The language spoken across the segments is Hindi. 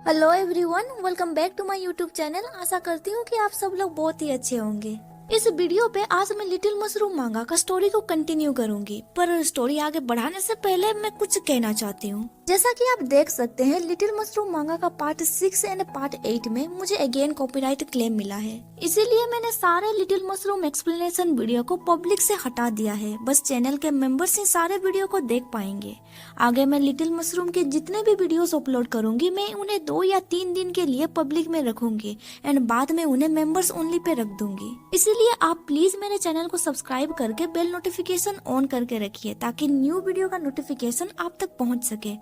Hello everyone, welcome back to my YouTube channel. आशा करती हूँ कि आप सब लोग बहुत ही अच्छे होंगे। इस वीडियो पे आज मैं लिटिल मशरूम मांगा का स्टोरी को कंटिन्यू करूंगी, पर स्टोरी आगे बढ़ाने से पहले मैं कुछ कहना चाहती हूँ। जैसा कि आप देख सकते हैं, लिटिल मशरूम मांगा का पार्ट 6 एंड पार्ट 8 में मुझे अगेन कॉपीराइट क्लेम मिला है, इसीलिए मैंने सारे लिटिल मशरूम एक्सप्लेनेशन वीडियो को पब्लिक से हटा दिया है। बस चैनल के मेंबर्स ही सारे वीडियो को देख पाएंगे। आगे मैं लिटिल मशरूम के जितने भी वीडियोस अपलोड करूंगी, मैं उन्हें 2 या 3 दिन के लिए पब्लिक में रखूंगी एंड बाद में उन्हें मेंबर्स ओनली पे रख दूंगी। इसीलिए आप प्लीज मेरे चैनल को सब्सक्राइब करके बेल नोटिफिकेशन ऑन करके रखिए ताकि न्यू वीडियो का नोटिफिकेशन आप तक पहुंच सके।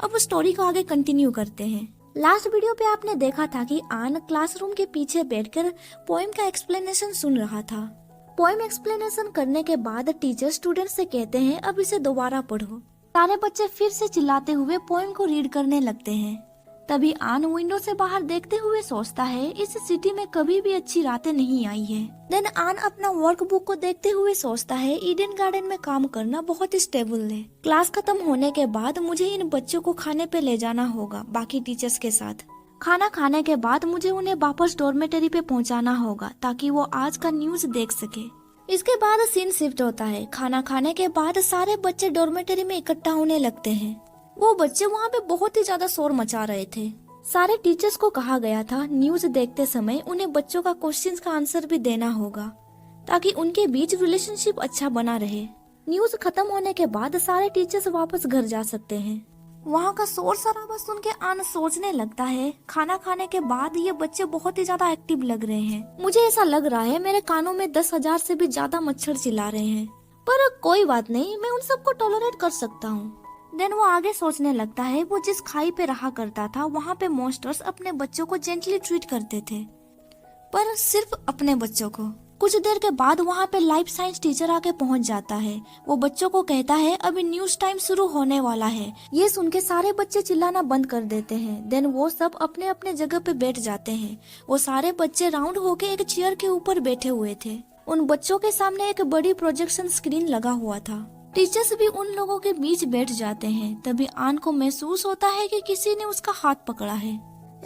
अब स्टोरी को आगे कंटिन्यू करते हैं। लास्ट वीडियो पे आपने देखा था कि आन क्लासरूम के पीछे बैठकर पोएम का एक्सप्लेनेशन सुन रहा था। पोएम एक्सप्लेनेशन करने के बाद टीचर स्टूडेंट से कहते हैं, अब इसे दोबारा पढ़ो। सारे बच्चे फिर से चिल्लाते हुए पोएम को रीड करने लगते हैं। तभी आन विंडो से बाहर देखते हुए सोचता है, इस सिटी में कभी भी अच्छी रातें नहीं आई है। देन आन अपना वर्क बुक को देखते हुए सोचता है, ईडन गार्डन में काम करना बहुत ही स्टेबल है। क्लास खत्म होने के बाद मुझे इन बच्चों को खाने पे ले जाना होगा बाकी टीचर्स के साथ। खाना खाने के बाद मुझे उन्हें वापस डॉर्मेटरी पे पहुंचाना होगा ताकि वो आज का न्यूज देख सके। इसके बाद सीन शिफ्ट होता है। खाना खाने के बाद सारे बच्चे डॉर्मेटरी में इकट्ठा होने लगते हैं। वो बच्चे वहाँ पे बहुत ही ज्यादा शोर मचा रहे थे। सारे टीचर्स को कहा गया था न्यूज देखते समय उन्हें बच्चों का क्वेश्चंस का आंसर भी देना होगा ताकि उनके बीच रिलेशनशिप अच्छा बना रहे। न्यूज खत्म होने के बाद सारे टीचर्स वापस घर जा सकते हैं। वहाँ का शोर शराबा सुन के आन सोचने लगता है, खाना खाने के बाद ये बच्चे बहुत ही ज्यादा एक्टिव लग रहे हैं। मुझे ऐसा लग रहा है मेरे कानों में 10,000 से भी ज्यादा मच्छर चिल्ला रहे हैं, पर कोई बात नहीं, मैं उन सबको टॉलरेट कर सकता हूँ। देन वो आगे सोचने लगता है, वो जिस खाई पे रहा करता था वहाँ पे मॉन्स्टर्स अपने बच्चों को जेंटली ट्रीट करते थे, पर सिर्फ अपने बच्चों को। कुछ देर के बाद वहाँ पे लाइफ साइंस टीचर आके पहुँच जाता है। वो बच्चों को कहता है, अभी न्यूज टाइम शुरू होने वाला है। ये सुन के सारे बच्चे चिल्लाना बंद कर देते हैं। देन वो सब अपने अपने जगह पे बैठ जाते हैं। वो सारे बच्चे राउंड होके एक चेयर के ऊपर बैठे हुए थे। उन बच्चों के सामने एक बड़ी प्रोजेक्शन स्क्रीन लगा हुआ था। टीचर्स भी उन लोगों के बीच बैठ जाते हैं। तभी आन को महसूस होता है कि किसी ने उसका हाथ पकड़ा है।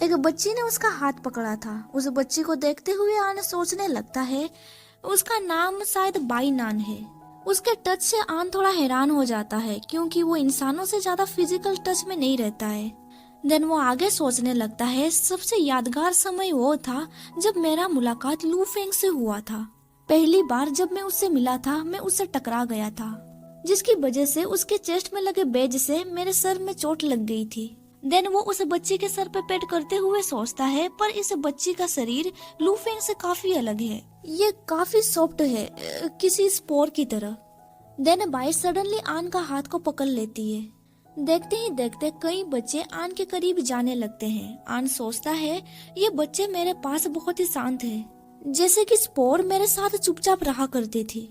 एक बच्ची ने उसका हाथ पकड़ा था। उस बच्ची को देखते हुए आन सोचने लगता है, उसका नाम शायद बाई नान है। उसके टच से आन थोड़ा हैरान हो जाता है क्योंकि वो इंसानों से ज्यादा फिजिकल टच में नहीं रहता है। देन वो आगे सोचने लगता है, सबसे यादगार समय वो था जब मेरा मुलाकात लू फेंग से हुआ था। पहली बार जब मैं उससे मिला था, मैं उससे टकरा गया था, जिसकी वजह से उसके चेस्ट में लगे बेज से मेरे सर में चोट लग गई थी। देन वो उस बच्ची के सर पे पेट करते हुए सोचता है, पर इस बच्ची का शरीर लू फेंग से काफी अलग है। ये काफी सॉफ्ट है, किसी स्पोर की तरह। देन बाई सडनली आन का हाथ को पकड़ लेती है। देखते ही देखते कई बच्चे आन के करीब जाने लगते हैं। आन सोचता है, ये बच्चे मेरे पास बहुत ही शांत है, जैसे कि स्पोर मेरे साथ चुपचाप रहा करती थी।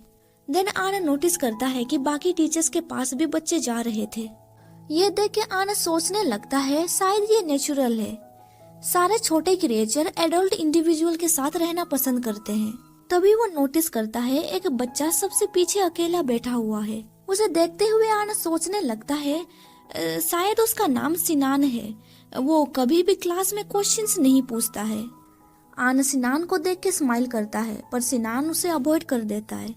देन आन नोटिस करता है कि बाकी टीचर्स के पास भी बच्चे जा रहे थे। ये देख के आन सोचने लगता है, शायद ये नेचुरल है। सारे छोटे क्रिएचर एडल्ट इंडिविजुअल के साथ रहना पसंद करते हैं। तभी वो नोटिस करता है, एक बच्चा सबसे पीछे अकेला बैठा हुआ है। उसे देखते हुए आन सोचने लगता है, शायद उसका नाम सिनान है। वो कभी भी क्लास में क्वेश्चंस नहीं पूछता है। आन सिनान को देख के स्माइल करता है, पर सिनान उसे अवॉइड कर देता है।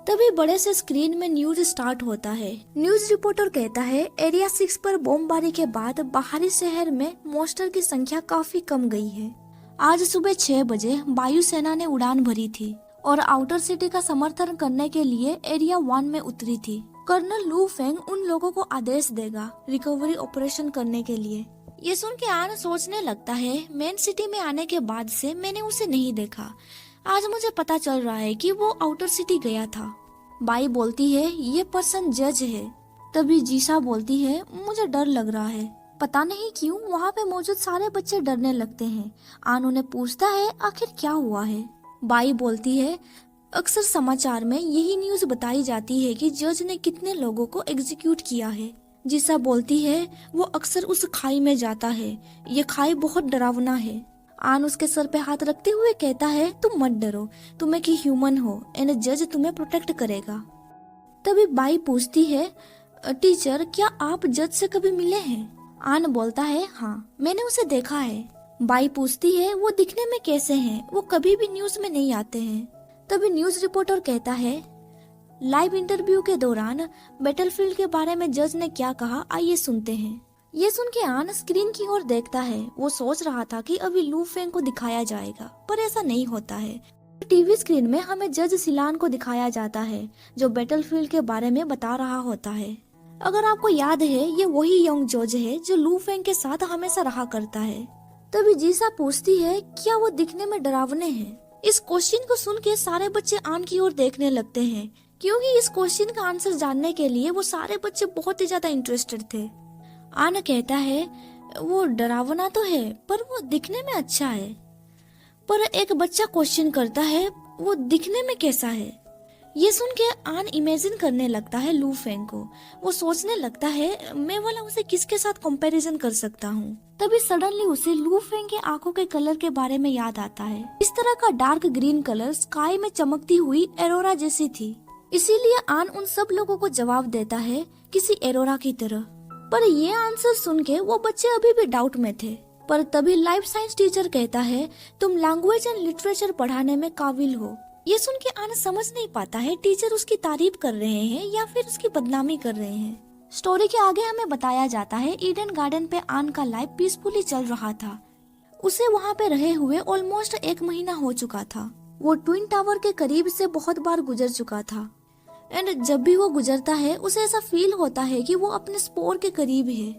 तभी बड़े से स्क्रीन में न्यूज स्टार्ट होता है। न्यूज रिपोर्टर कहता है, एरिया 6 पर बमबारी के बाद बाहरी शहर में मॉन्स्टर की संख्या काफी कम गई है। आज सुबह 6 बजे वायुसेना ने उड़ान भरी थी और आउटर सिटी का समर्थन करने के लिए एरिया 1 में उतरी थी। कर्नल लू फेंग उन लोगों को आदेश देगा रिकवरी ऑपरेशन करने के लिए। ये सुन के आन सोचने लगता है, मेन सिटी में आने के बाद से मैंने उसे नहीं देखा। आज मुझे पता चल रहा है कि वो आउटर सिटी गया था। बाई बोलती है, ये पर्सन जज है। तभी जीसा बोलती है, मुझे डर लग रहा है। पता नहीं क्यों वहाँ पे मौजूद सारे बच्चे डरने लगते हैं। आन उन्हें पूछता है, आखिर क्या हुआ है। बाई बोलती है, अक्सर समाचार में यही न्यूज बताई जाती है कि जज ने कितने लोगों को एग्जीक्यूट किया है। जीसा बोलती है, वो अक्सर उस खाई में जाता है। ये खाई बहुत डरावना है। आन उसके सर पे हाथ रखते हुए कहता है, तुम मत डरो, तुम एक ह्यूमन हो एंड जज तुम्हें प्रोटेक्ट करेगा। तभी बाई पूछती है, टीचर क्या आप जज से कभी मिले हैं? आन बोलता है हाँ मैंने उसे देखा है। बाई पूछती है वो दिखने में कैसे हैं? वो कभी भी न्यूज में नहीं आते हैं। तभी न्यूज रिपोर्टर कहता है लाइव इंटरव्यू के दौरान बैटलफील्ड के बारे में जज ने क्या कहा, आइए सुनते हैं। ये सुन के आन स्क्रीन की ओर देखता है। वो सोच रहा था कि अभी लू फेंग को दिखाया जाएगा, पर ऐसा नहीं होता है। टीवी स्क्रीन में हमें जज सिलान को दिखाया जाता है जो बैटलफील्ड के बारे में बता रहा होता है। अगर आपको याद है ये वही यंग जज है जो लू फेंग के साथ हमेशा रहा करता है। तभी जीसा पूछती है क्या वो दिखने में डरावने हैं? इस क्वेश्चन को सुन के सारे बच्चे आन की ओर देखने लगते हैं, क्योंकि इस क्वेश्चन का आंसर जानने के लिए वो सारे बच्चे बहुत ही ज्यादा इंटरेस्टेड थे। आन कहता है वो डरावना तो है पर वो दिखने में अच्छा है। पर एक बच्चा क्वेश्चन करता है वो दिखने में कैसा है? ये सुन के आन इमेजिन करने लगता है लू फेंग को। वो सोचने लगता है मैं वाला उसे किसके साथ कंपैरिजन कर सकता हूँ। तभी सडनली उसे लू फेंग के आंखों के कलर के बारे में याद आता है। इस तरह का डार्क ग्रीन कलर स्काई में चमकती हुई एरोरा जैसी थी, इसीलिए आन उन सब लोगों को जवाब देता है किसी एरोरा की तरह। पर ये आंसर सुन के वो बच्चे अभी भी डाउट में थे। पर तभी लाइफ साइंस टीचर कहता है तुम लैंग्वेज एंड लिटरेचर पढ़ाने में काबिल हो। ये सुन के आन समझ नहीं पाता है टीचर उसकी तारीफ कर रहे हैं या फिर उसकी बदनामी कर रहे हैं। स्टोरी के आगे हमें बताया जाता है ईडन गार्डन पे आन का लाइफ पीसफुली चल रहा था। उसे वहाँ पे रहे हुए ऑलमोस्ट 1 महीना हो चुका था। वो ट्विन टावर के करीब से बहुत बार गुजर चुका था एंड जब भी वो गुजरता है उसे ऐसा फील होता है कि वो अपने स्पोर के करीब है।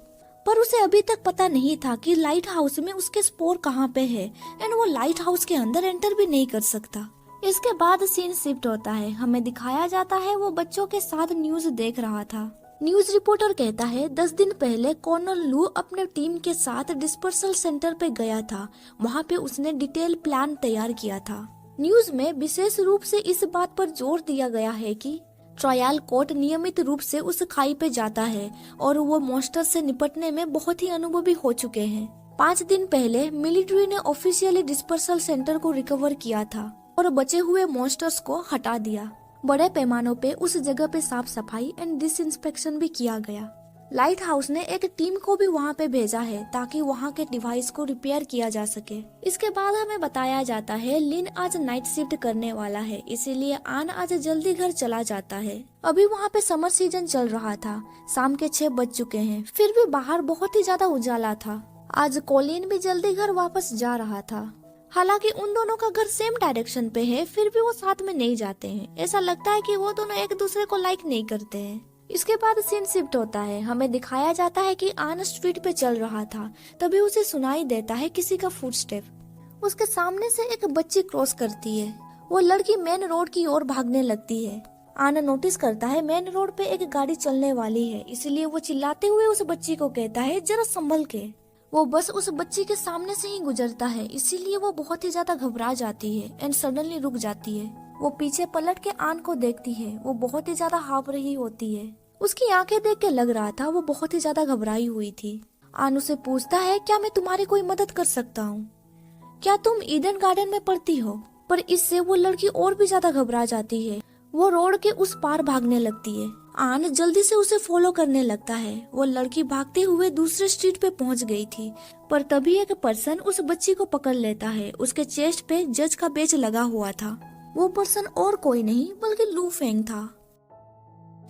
पर उसे अभी तक पता नहीं था कि लाइट हाउस में उसके स्पोर कहाँ पे है एंड वो लाइट हाउस के अंदर एंटर भी नहीं कर सकता। इसके बाद सीन शिफ्ट होता है। हमें दिखाया जाता है वो बच्चों के साथ न्यूज देख रहा था। न्यूज रिपोर्टर कहता है 10 दिन पहले कर्नल लू अपने टीम के साथ डिस्पर्सल सेंटर पे गया था। वहाँ पे उसने डिटेल प्लान तैयार किया था। न्यूज में विशेष रूप से इस बात पर जोर दिया गया है कि ट्रायल कोर्ट नियमित रूप से उस खाई पे जाता है और वो मॉन्स्टर से निपटने में बहुत ही अनुभवी हो चुके हैं। 5 दिन पहले मिलिट्री ने ऑफिशियली डिस्पर्सल सेंटर को रिकवर किया था और बचे हुए मॉन्स्टर्स को हटा दिया। बड़े पैमानों पे उस जगह पे साफ सफाई एंड डिसइंस्पेक्शन भी किया गया। लाइट हाउस ने एक टीम को भी वहाँ पे भेजा है ताकि वहाँ के डिवाइस को रिपेयर किया जा सके। इसके बाद हमें बताया जाता है लिन आज नाइट शिफ्ट करने वाला है, इसीलिए आन आज जल्दी घर चला जाता है। अभी वहाँ पे समर सीजन चल रहा था। शाम के 6 बज चुके हैं, फिर भी बाहर बहुत ही ज्यादा उजाला था। आज कोलिन भी जल्दी घर वापस जा रहा था। हालांकि उन दोनों का घर सेम डायरेक्शन पे है, फिर भी वो साथ में नहीं जाते हैं। ऐसा लगता है कि वो दोनों एक दूसरे को लाइक नहीं करते हैं। इसके बाद सीन शिफ्ट होता है। हमें दिखाया जाता है कि आन स्ट्रीट पे चल रहा था, तभी उसे सुनाई देता है किसी का फुटस्टेप। उसके सामने से एक बच्ची क्रॉस करती है। वो लड़की मेन रोड की ओर भागने लगती है। आन नोटिस करता है मेन रोड पे एक गाड़ी चलने वाली है, इसलिए वो चिल्लाते हुए उस बच्ची को कहता है जरा संभल के। वो बस उस बच्ची के सामने से ही गुजरता है, इसीलिए वो बहुत ही ज्यादा घबरा जाती है एंड सडनली रुक जाती है। वो पीछे पलट के आन को देखती है। वो बहुत ही ज्यादा हाँफ रही होती है। उसकी आंखें देख के लग रहा था वो बहुत ही ज्यादा घबराई हुई थी। आन उसे पूछता है क्या मैं तुम्हारी कोई मदद कर सकता हूँ? क्या तुम ईडन गार्डन में पढ़ती हो? पर इससे वो लड़की और भी ज्यादा घबरा जाती है। वो रोड के उस पार भागने लगती है। आन जल्दी से उसे फॉलो करने लगता है। वो लड़की भागते हुए दूसरे स्ट्रीट पे पहुंच गई थी, पर तभी एक पर्सन उस बच्ची को पकड़ लेता है। उसके चेस्ट पे जज का बेच लगा हुआ था। वो पर्सन और कोई नहीं बल्कि लू फेंग था।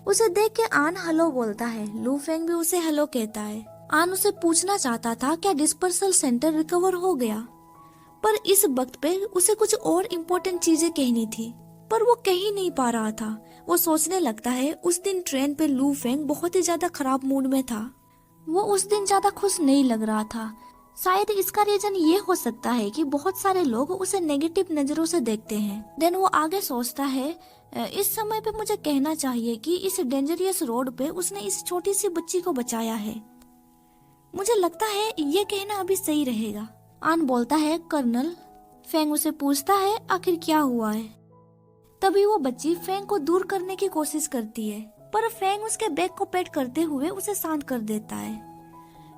उसे देख के आन हेलो बोलता है। लू फेंग भी उसे हेलो कहता है। आन उसे पूछना चाहता था क्या डिस्पर्सल सेंटर रिकवर हो गया, पर इस वक्त पे उसे कुछ और इम्पोर्टेंट चीजें कहनी थी, पर वो कह ही नहीं पा रहा था। वो सोचने लगता है उस दिन ट्रेन पे लू फेंग बहुत ही ज्यादा खराब मूड में था। वो उस दिन ज्यादा खुश नहीं लग रहा था। शायद इसका रीजन ये हो सकता है कि बहुत सारे लोग उसे नेगेटिव नजरों से देखते हैं। देन वो आगे सोचता है इस समय पे मुझे कहना चाहिए कि इस डेंजरियस रोड पे उसने इस छोटी सी बच्ची को बचाया है। मुझे लगता है ये कहना अभी सही रहेगा। आन बोलता है कर्नल। फेंग उसे पूछता है आखिर क्या हुआ है। तभी वो बच्ची फेंग को दूर करने की कोशिश करती है, पर फेंग उसके बैग को पेट करते हुए उसे शांत कर देता है।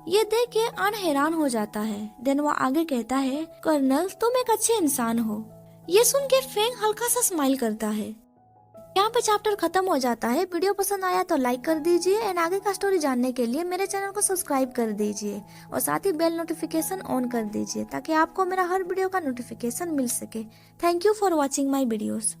ये देख के आन हैरान हो जाता है। देन वो आगे कहता है कर्नल तुम एक अच्छे इंसान हो। ये सुन के फेंग हल्का सा स्माइल करता है यहाँ पे चैप्टर खत्म हो जाता है। वीडियो पसंद आया तो लाइक कर दीजिए एंड आगे का स्टोरी जानने के लिए मेरे चैनल को सब्सक्राइब कर दीजिए और साथ ही बेल नोटिफिकेशन ऑन कर दीजिए ताकि आपको मेरा हर वीडियो का नोटिफिकेशन मिल सके। Thank you for watching my videos.